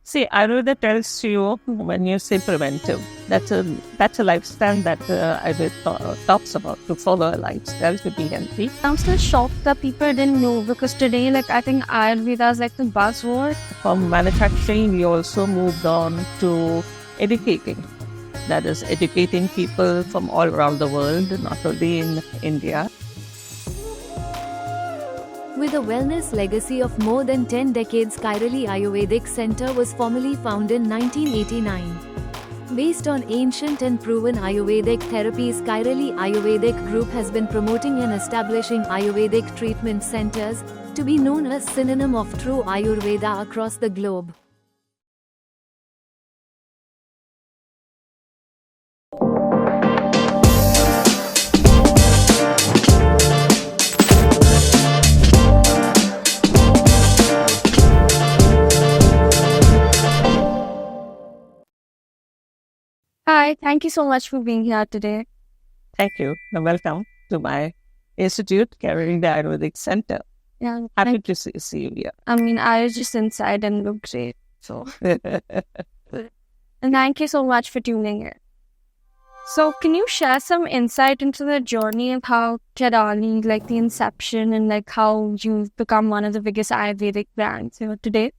See, Ayurveda tells you when you say preventive, that's a lifestyle that Ayurveda talks about, to follow a lifestyle to be healthy. I'm still shocked that people didn't know, because today, I think Ayurveda is the buzzword. From manufacturing, we also moved on to educating. That is, educating people from all around the world, not only in India. With a wellness legacy of more than 10 decades, Kairali Ayurvedic Center was formally founded in 1989. Based on ancient and proven Ayurvedic therapies, Kairali Ayurvedic Group has been promoting and establishing Ayurvedic treatment centers, to be known as synonym of true Ayurveda across the globe. Hi, thank you so much for being here today. Thank you. Welcome to my institute, Kairali Ayurvedic Center. Yeah, Happy to see you here. I was just inside and looked great. So, and thank you so much for tuning in. So, can you share some insight into the journey of how Kairali, the inception, and how you've become one of the biggest Ayurvedic brands today?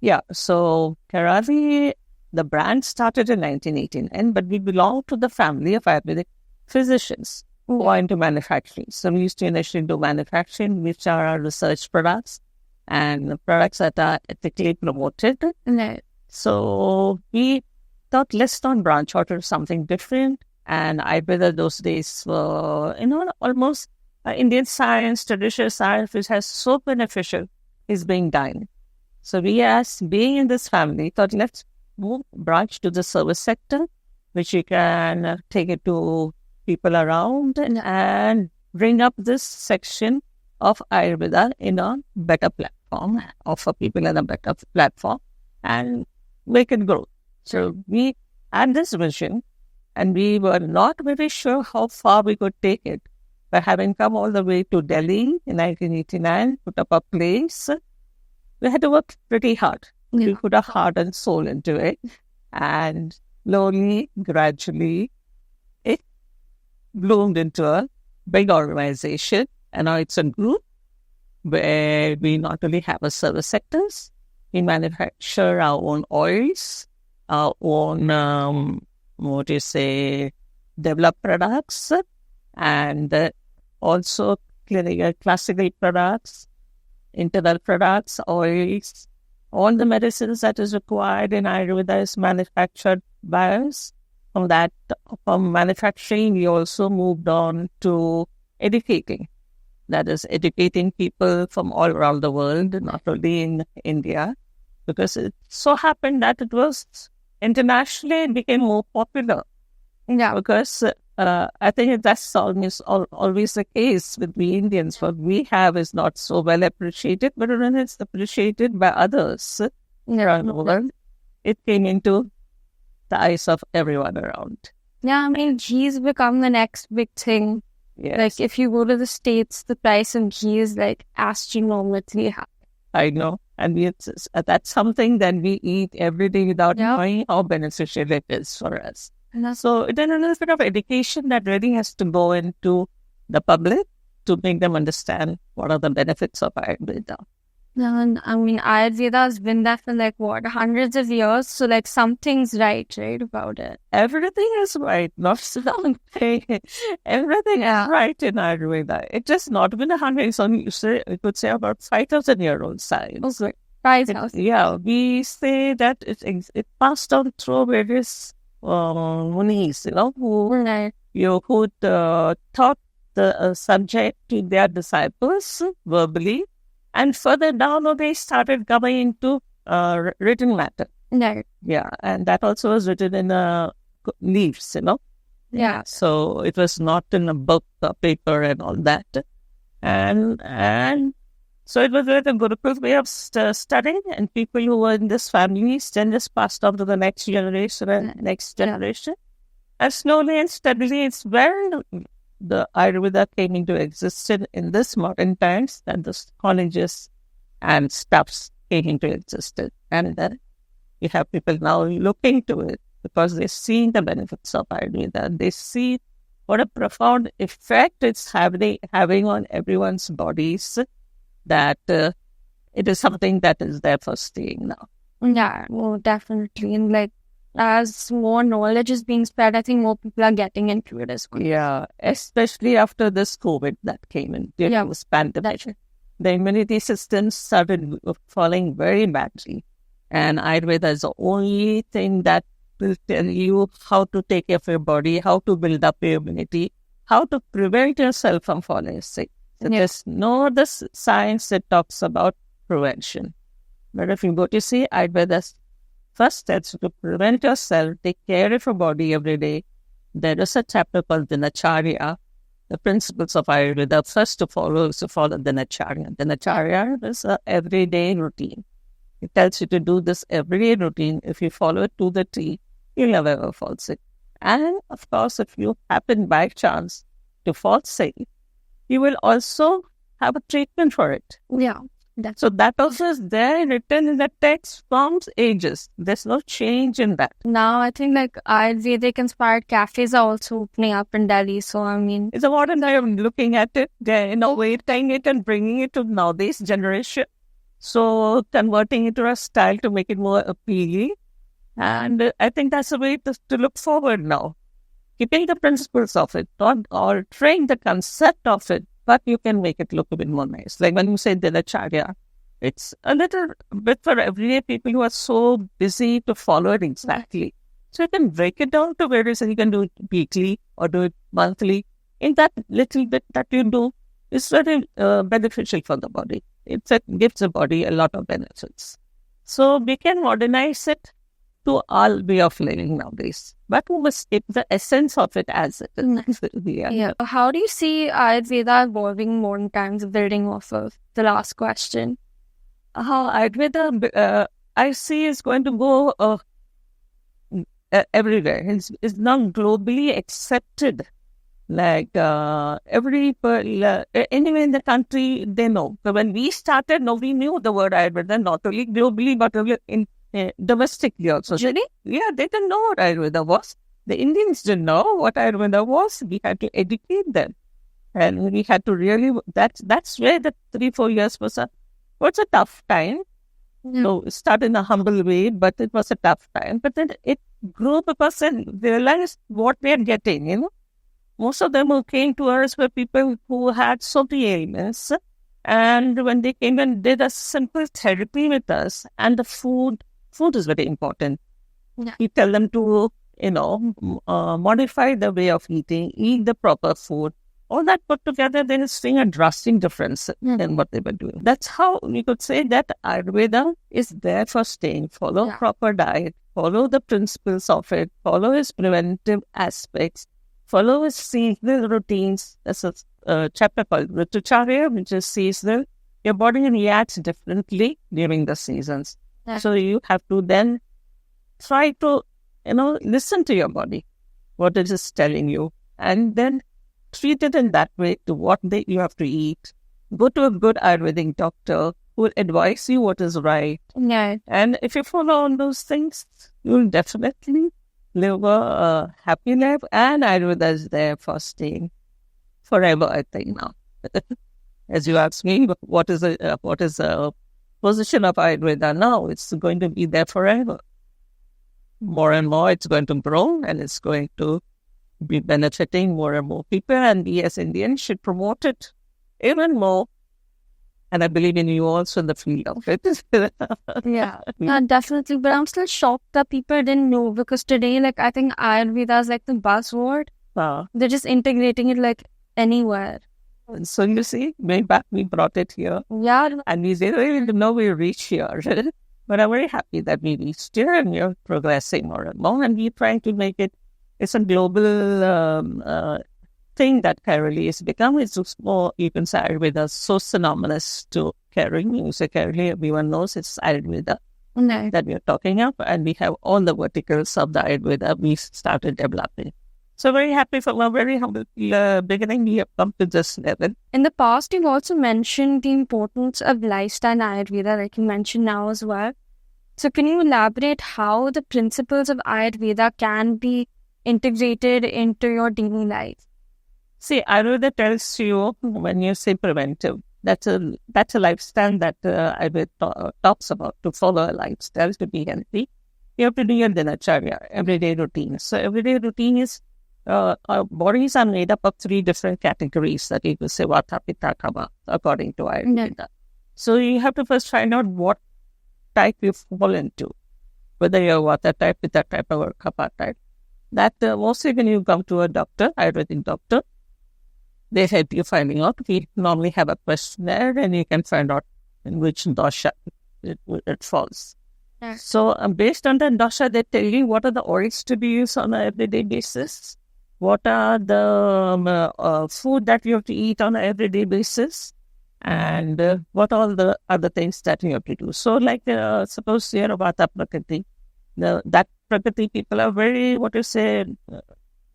Yeah, so Kairali, the brand started in 1989, but we belong to the family of Ayurvedic physicians who are into manufacturing. So we used to initially do manufacturing, which are our research products and products that are ethically promoted. Right. So we thought, let's not branch out to something different. And Ayurveda those days were, almost Indian science, traditional science, which has so beneficial, is being done. So we, as being in this family, thought, let's branch to the service sector, which you can take it to people around and bring up this section of Ayurveda in a better platform, offer people in a better platform and make it grow. So we had this vision and we were not very sure how far we could take it. But having come all the way to Delhi in 1989, put up a place, we had to work pretty hard. Yeah. We put our heart and soul into it. And slowly, gradually, it bloomed into a big organization. And now it's a group where we not only have a service sectors, we manufacture our own oils, our own, developed products, and also clinical classical products, internal products, oils. All the medicines that is required in Ayurveda is manufactured by us. From manufacturing, we also moved on to educating. That is, educating people from all around the world, not only in India, because it so happened that it was internationally, it became more popular. Yeah. Because I think that's always the case with we Indians. What we have is not so well appreciated, but when it's appreciated by others around the world, it came into the eyes of everyone around. Yeah, ghee's become the next big thing. Yes. If you go to the States, the price of ghee is astronomically high. I know. And that's something that we eat every day without knowing how beneficial it is for us. So it's a little bit of education that really has to go into the public to make them understand what are the benefits of Ayurveda. And Ayurveda has been there for hundreds of years. So something's right about it. Everything is right, not something. Everything is right in Ayurveda. It's just not been 100. So you could say about 5,000-year-old science. Okay, 5,000. Yeah, we say that it passed on through various munis, who taught the subject to their disciples verbally, and further down they started coming into written matter. Right. Yeah, and that also was written in leaves, Yeah. So it was not in a book, paper, and all that, and so it was a Gurukul's way of studying, and people who were in this family then just passed on to the next generation and next generation. And slowly and steadily, it's where the Ayurveda came into existence in this modern times, that the colleges and stuffs came into existence. And then You have people now looking to it because they see the benefits of Ayurveda. They see what a profound effect it's having on everyone's bodies, that it is something that is there for staying now. Yeah, well, definitely. And like, as more knowledge is being spread, I think more people are getting into it as well. Yeah, especially after this COVID that came in, during this pandemic. The immunity system started falling very badly. And Ayurveda is the only thing that will tell you how to take care of your body, how to build up your immunity, how to prevent yourself from falling sick. So there's no other science that talks about prevention. But if you go to see Ayurveda, first steps to prevent yourself, take care of your body every day. There is a chapter called Dinacharya, the principles of Ayurveda. First to follow is to follow Dinacharya. Dinacharya is an everyday routine. It tells you to do this everyday routine. If you follow it to the T, you'll never ever fall sick. And of course, if you happen by chance to fall sick, you will also have a treatment for it. Yeah. So that also is there written in the text from ages. There's no change in that. Now I think like Ayurvedic inspired cafes are also opening up in Delhi. So I mean, it's a modern way of looking at it. They're innovating it and bringing it to nowadays generation. So converting it to a style to make it more appealing. And I think that's the way to look forward now. Keeping the principles of it, not altering the concept of it, but you can make it look a bit more nice. Like when you say Dinacharya, it's a little bit for everyday people who are so busy to follow it exactly. So you can break it down to various, and you can do it weekly or do it monthly. In that little bit that you do, it's very beneficial for the body. It gives the body a lot of benefits. So we can modernize it to our way of living nowadays. But we must keep the essence of it as it is. Yeah. How do you see Ayurveda evolving more in times, building off of the last question? How Ayurveda, I see, is going to go everywhere. It's now globally accepted. Like anywhere in the country, they know. So when we started, nobody knew the word Ayurveda, not only globally, but in domestically also. Really? Yeah, they didn't know what Ayurveda was. The Indians didn't know what Ayurveda was. We had to educate them. And we had to really, that's where the 3-4 years was a tough time. Yeah. So it started in a humble way, but it was a tough time. But then it grew because they realized what they're getting, Most of them who came to us were people who had so many ailments. And when they came and did a simple therapy with us, and the food is very important. Yeah. We tell them to, modify the way of eating, eat the proper food. All that put together, they are seeing a drastic difference in what they were doing. That's how we could say that Ayurveda is there for staying. Follow proper diet, follow the principles of it, follow its preventive aspects, follow its seasonal routines. There's a chapter called Ritucharya, which is seasonal. Your body reacts differently during the seasons. Yeah. So you have to then try to, listen to your body, what it is telling you, and then treat it in that way to what you have to eat. Go to a good Ayurvedic doctor who will advise you what is right. Yeah. And if you follow all those things, you'll definitely live a happy life, and Ayurveda is there for staying forever, I think now. As you ask me, what is the position of Ayurveda now? It's going to be there forever. More and more, it's going to grow, and it's going to be benefiting more and more people. And we as Indians should promote it even more. And I believe in you also in the field of it. Yeah, definitely. But I'm still shocked that people didn't know, because today, I think Ayurveda is the buzzword. They're just integrating it anywhere. And so you see, way back we brought it here. Yeah. And we didn't even know we reached here. But I'm very happy that we reached here, and we're progressing more and more. And we're trying to make it, it's a global thing that Kairali has become. It's just more, you can say Ayurveda is so synonymous to Kairali. You say Kairali, everyone knows it's Ayurveda that we are talking of. And we have all the verticals of the Ayurveda we started developing. So very happy from a very humble beginning, we have come to this level. In the past, you've also mentioned the importance of lifestyle Ayurveda, like you mentioned now as well. So can you elaborate how the principles of Ayurveda can be integrated into your daily life? See, Ayurveda tells you when you say preventive, that's a lifestyle that Ayurveda talks about. To follow a lifestyle to be healthy, you have to do your dinacharya, everyday routine. So everyday routine is our bodies are made up of 3 different categories that you could say Vata, Pitta, Kapha, according to Ayurveda. Yeah. So you have to first find out what type you fall into, whether you're Vata type, Pitta type, or Kapha type. That mostly when you come to a doctor, Ayurvedic doctor, they help you finding out. We normally have a questionnaire and you can find out in which dosha it falls. Yeah. So based on that dosha, they tell you what are the oils to be used on an everyday basis, what are the food that you have to eat on an everyday basis, and what all the other things that you have to do. So like suppose you're a Vata Prakriti, that Prakriti people are very,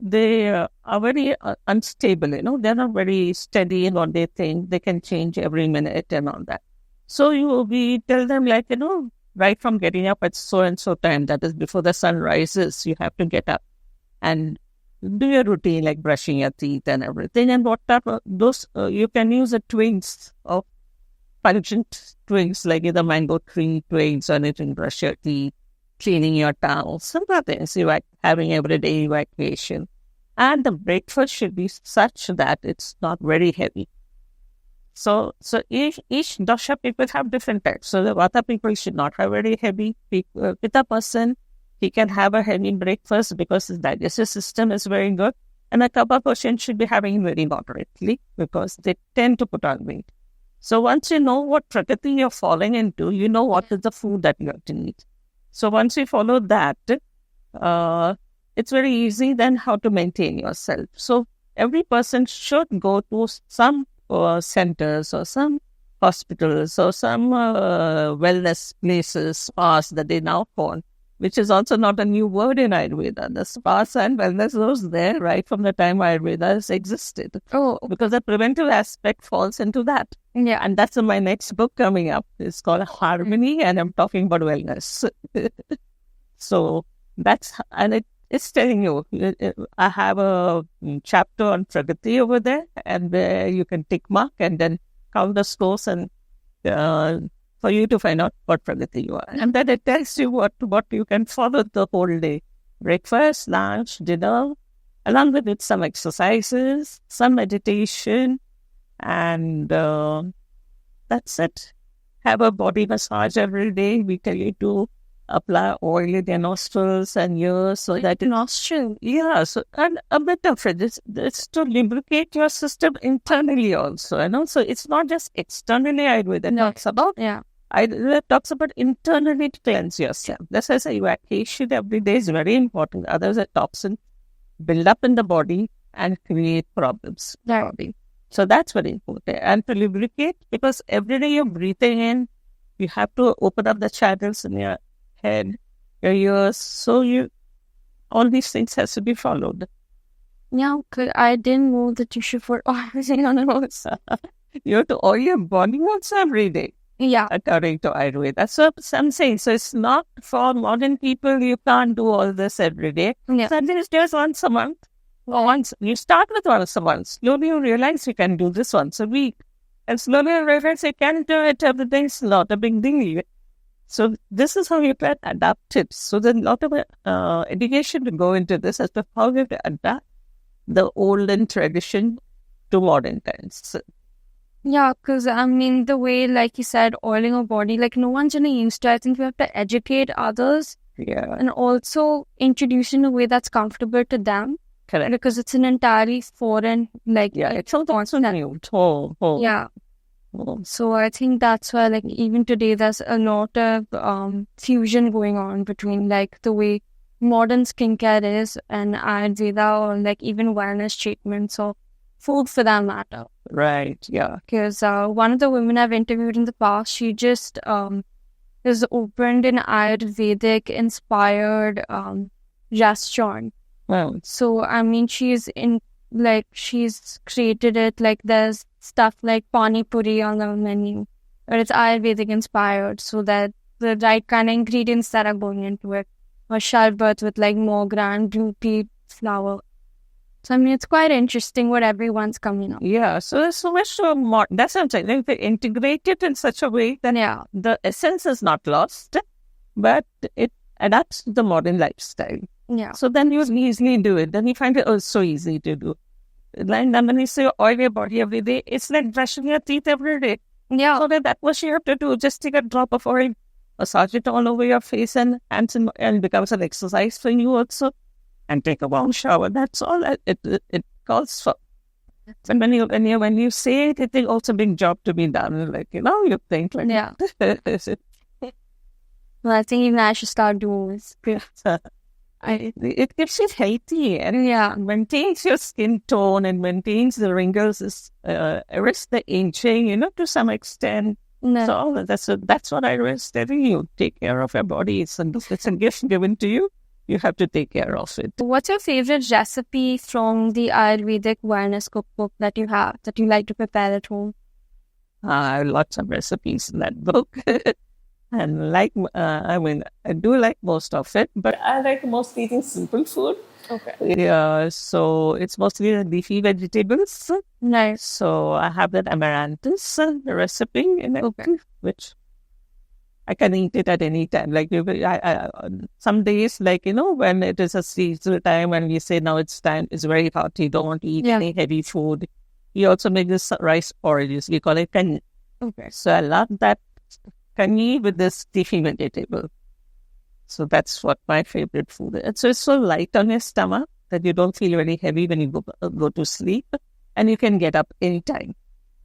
they are very unstable, they're not very steady in what they think. They can change every minute and all that. So we tell them like, right from getting up at so-and-so time, that is before the sun rises, you have to get up and do your routine like brushing your teeth and everything. And what type of those, you can use the twigs of pungent twigs like either mango tree twigs or anything, brush your teeth, cleaning your towels, some other things, having everyday evacuation. And the breakfast should be such that it's not very heavy. So each dosha people have different types. So the Vata people should not have very heavy. Pitta person, he can have a heavy breakfast because his digestive system is very good. And a Kapha person should be having very moderately because they tend to put on weight. So once you know what Prakriti you're falling into, you know what is the food that you have to eat. So once you follow that, it's very easy then how to maintain yourself. So every person should go to some centers or some hospitals or some wellness places, spas that they now call, which is also not a new word in Ayurveda. The spas and wellness was there right from the time Ayurveda has existed. Oh, because the preventive aspect falls into that. yeah. And that's my next book coming up. It's called Harmony, and I'm talking about wellness. So it's telling you, I have a chapter on Pragati over there, and where you can tick mark and then count the scores and for you to find out what Pragati you are. And then it tells you what you can follow the whole day. Breakfast, lunch, dinner, along with it some exercises, some meditation, and that's it. Have a body massage every day. We tell you to apply oil in your nostrils and ears so that nostril. Yeah, so and a bit of it. It's to lubricate your system internally also, So it's not just externally Ayurveda talks about. Yeah. Ayurveda talks about internally to cleanse yourself. That's why I say evacuation every day is very important. Otherwise, a toxin build up in the body and create problems in the body. So that's very important. And to lubricate, because every day you're breathing in, you have to open up the channels in your head, your ears. So all these things has to be followed. Yeah, I didn't know that you should put oil on the nose. You have to oil your body also every day. Yeah. According to Ayurveda. That's what I'm saying. So it's not for modern people. You can't do all this every day. Yeah. So it's just once a month. Once you start with once a month. Slowly you realize you can do this once a week. And slowly you realize you can do it every day. It's not a big deal. So this is how you can adapt it. So there's a lot of education to go into this as to how you have to adapt the olden tradition to modern times. Yeah, because the way, like you said, oiling a body, like no one's really used to it. I think we have to educate others. Yeah. And also introduce in a way that's comfortable to them. Correct. Because it's an entirely foreign, it's also new. Yeah. So I think that's why, even today, there's a lot of fusion going on between, the way modern skincare is and Ayurveda or, even wellness treatments or food for that matter. Right, yeah. Because one of the women I've interviewed in the past, she just is opened an Ayurvedic-inspired restaurant. Wow. So, she's created it, there's stuff like Pani Puri on the menu, but it's Ayurvedic inspired so that the right kind of ingredients that are going into it. Or sharbat with like more grand blue pea flour. So I mean, it's quite interesting what everyone's coming up. Yeah, so there's so much more. That's what I'm saying. If they integrate it in such a way that the essence is not lost, but it adapts to the modern lifestyle. Yeah. So then you easily do it. Then you find it so easy to do. Like when you say oil your body every day, it's like brushing your teeth every day. Yeah. So that's what you have to do. Just take a drop of oil, massage it all over your face and hands, and it becomes an exercise for you also. And take a warm shower. That's all it calls for. And when you say it, it's also a big job to be done. Like, you think like well, I think even I should start doing this. It keeps you healthy and maintains your skin tone and maintains the wrinkles, arrests the aging, to some extent. So that's what I was telling you. Take care of your body. It's a gift given to you. You have to take care of it. What's your favorite recipe from the Ayurvedic wellness cookbook that you have, that you like to prepare at home? Lots of recipes in that book. And I do like most of it, but I like mostly eating simple food. Okay. Yeah, so it's mostly the leafy vegetables. Nice. So I have that amaranthus recipe in it, which I can eat it at any time. Like some days, when it is a seasonal time and we say now it's very hot, you don't want to eat any heavy food. We also make this rice porridge. We call it kani. Okay. So I love that kani with this leafy vegetable. So that's what my favorite food is. So it's so light on your stomach that you don't feel very heavy when you go to sleep, and you can get up anytime.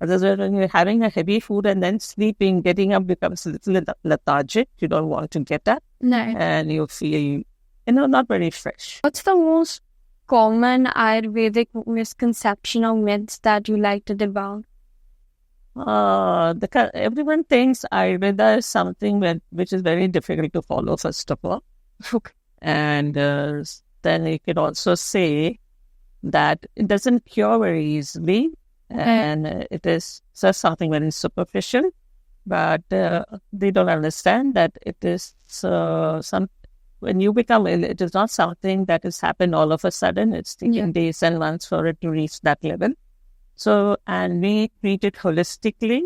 Otherwise, when you're having a heavy food and then sleeping, getting up becomes a little lethargic. You don't want to get up. No. And you feel, not very fresh. What's the most common Ayurvedic misconception or myths that you like to debunk? Everyone thinks Ayurveda is something which is very difficult to follow, first of all. And then you could also say that it doesn't cure very easily. And it is just something very superficial, but they don't understand that it is when you become ill, it is not something that has happened all of a sudden. It's taken days and months for it to reach that level. So, and we treat it holistically.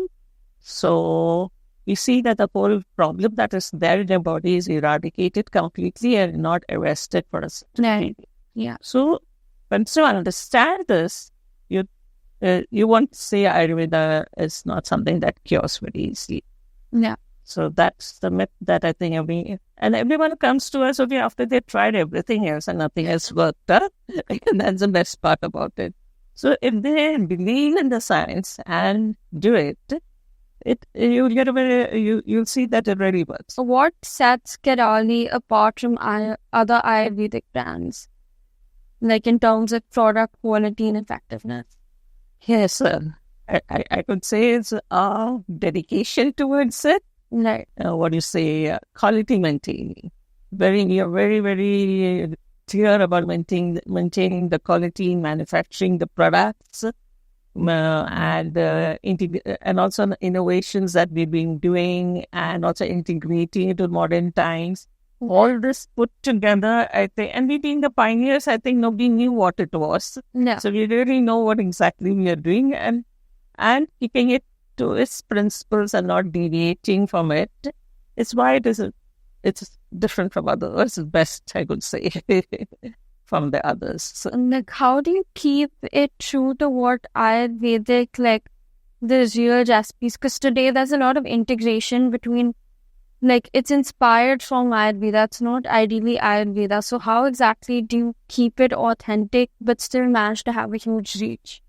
So we see that the whole problem that is there in your body is eradicated completely and not arrested for a certain period. Yeah. So once you understand this, you won't say Ayurveda is not something that cures very easily. Yeah. So that's the myth that I think everyone comes to us, after they tried everything else and nothing has worked out. And that's the best part about it. So if they believe in the science and do it, you'll see that it really works. What sets Kairali apart from other Ayurvedic brands? Like in terms of product quality and effectiveness? Yes, I could say it's our dedication towards it. Right. What do you say? Quality maintaining. We are very, very clear about maintaining the quality in manufacturing the products, and also innovations that we've been doing, and also integrating into modern times. All this put together, I think, and we being the pioneers, I think nobody knew what it was. No. So we really know what exactly we are doing, and keeping it to its principles and not deviating from it. It's why it's different from others. It's best, I could say, from the others. So, how do you keep it true to what Ayurvedic, the real recipes? Because today there's a lot of integration between, it's inspired from Ayurveda. It's not ideally Ayurveda. So how exactly do you keep it authentic but still manage to have a huge reach?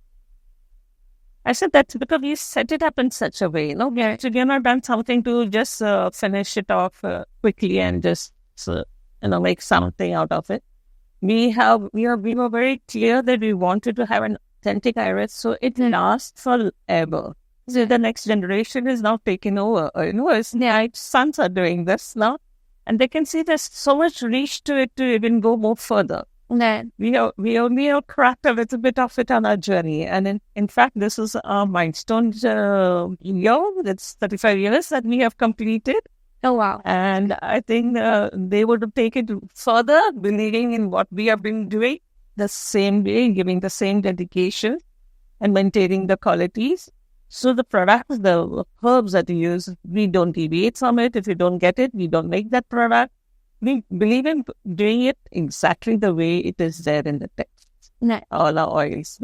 I said that's because we set it up in such a way, we're not done something to just finish it off quickly and just make something out of it. We were very clear that we wanted to have an authentic Ayurveda, so it lasts forever. So the next generation is now taking over. My sons are doing this now, and they can see there's so much reach to it to even go more further. We only have cracked a little bit of it on our journey, and in fact, this is our milestone year. It's 35 years that we have completed, Oh, wow. And I think they would take it further, believing in what we have been doing the same way, giving the same dedication and maintaining the qualities. So the products, the herbs that you use, we don't deviate from it. If you don't get it, we don't make that product. We believe in doing it exactly the way it is there in the text. No. All our oils,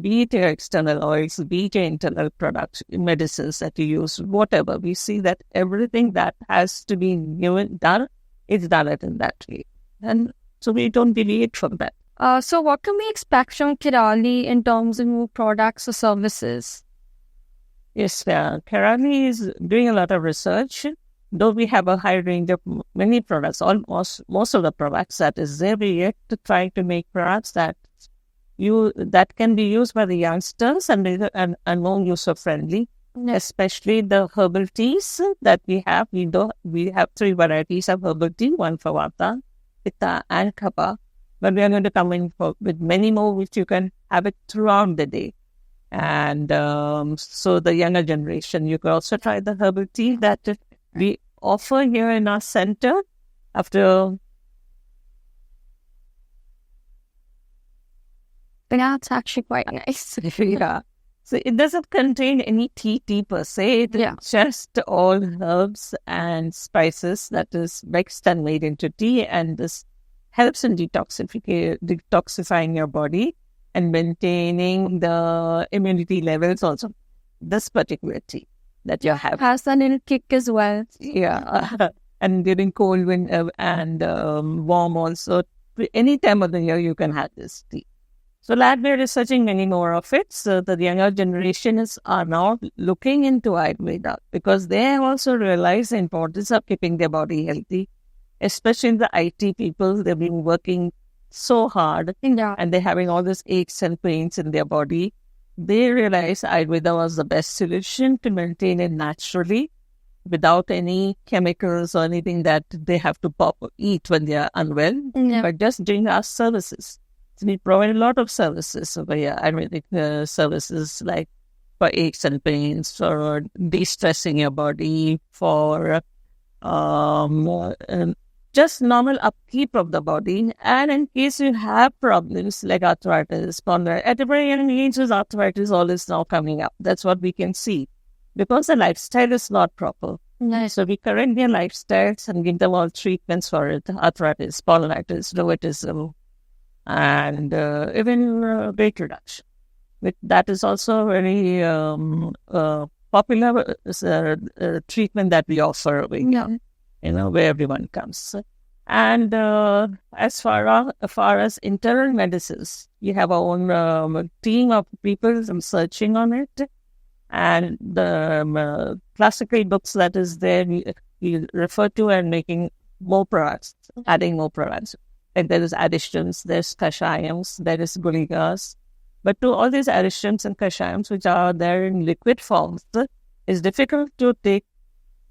be it your external oils, be it your internal products, medicines that you use, whatever. We see that everything that has to be done, it's done it in that way. And so we don't deviate from that. So what can we expect from Kairali in terms of new products or services? Yes, Kairali is doing a lot of research. Though we have a high range of many products, almost most of the products that is there, we yet to try to make products that can be used by the youngsters and more user friendly. No. Especially the herbal teas that we have. We have 3 varieties of herbal tea, one for Vata, Pitta, and Kapha. But we are going to come in with many more, which you can have it throughout the day. And so the younger generation, you can also try the herbal tea that we offer here in our center after. Yeah, it's actually quite nice. Yeah. So it doesn't contain any tea per se. It's just all herbs and spices that is mixed and made into tea. And this helps in detoxifying your body and maintaining the immunity levels also. This particular tea that you have has a little kick as well. Yeah. And during cold winter and warm also, any time of the year you can have this tea. So that we're researching many more of it. So the younger generation are now looking into Ayurveda because they have also realized the importance of keeping their body healthy, especially the IT people. They've been working so hard and they're having all these aches and pains in their body. They realized Ayurveda was the best solution to maintain it naturally without any chemicals or anything that they have to eat when they are unwell, but just doing our services. So we provide a lot of services over here, Ayurvedic services like for aches and pains, for de-stressing your body, for just normal upkeep of the body. And in case you have problems like arthritis, spondylitis, at a very young age, arthritis all is now coming up. That's what we can see because the lifestyle is not proper. Nice. So we correct their lifestyles and give them all treatments for it, arthritis, spondylitis, rheumatism, and even weight reduction. That is also very popular treatment that we offer over here, where everyone comes. And as far as internal medicines, we have our own team of people searching on it. And the classical books that is there, we refer to and making more products, adding more products. And there is additions, there's kashayams, there is gulikas. But to all these additions and kashayams, which are there in liquid forms, it's difficult to take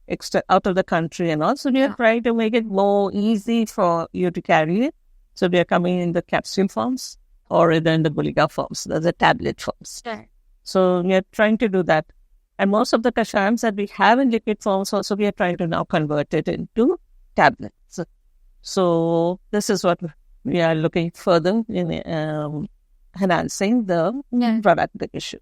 extra out of the country. And also we are trying to make it more easy for you to carry it. So we are coming in the capsule forms or either in the gulika forms, the tablet forms. Sure. So we are trying to do that. And most of the kashayams that we have in liquid forms also we are trying to now convert it into tablets. So this is what we are looking further in enhancing the product division.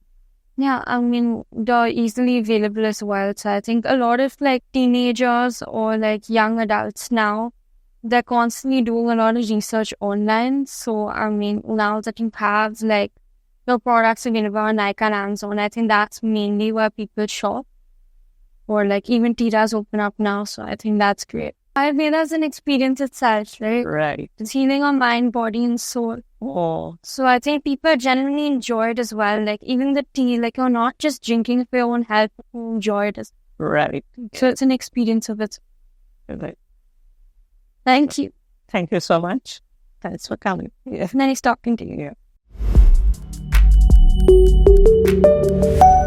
Yeah, I mean, they're easily available as well. So I think a lot of teenagers or young adults now, they're constantly doing a lot of research online. So I mean, now that you have your products available on Nike and Amazon, I think that's mainly where people shop. Or even Tira's open up now. So I think that's great. Ayurveda is an experience itself, right? Right. It's healing our mind, body, and soul. Oh. So I think people genuinely enjoy it as well. Even the tea, you're not just drinking it for your own health, you enjoy it. Right. So it's an experience of it. Right. Thank you. Thank you so much. Thanks for coming. Nice talking to you. Yeah.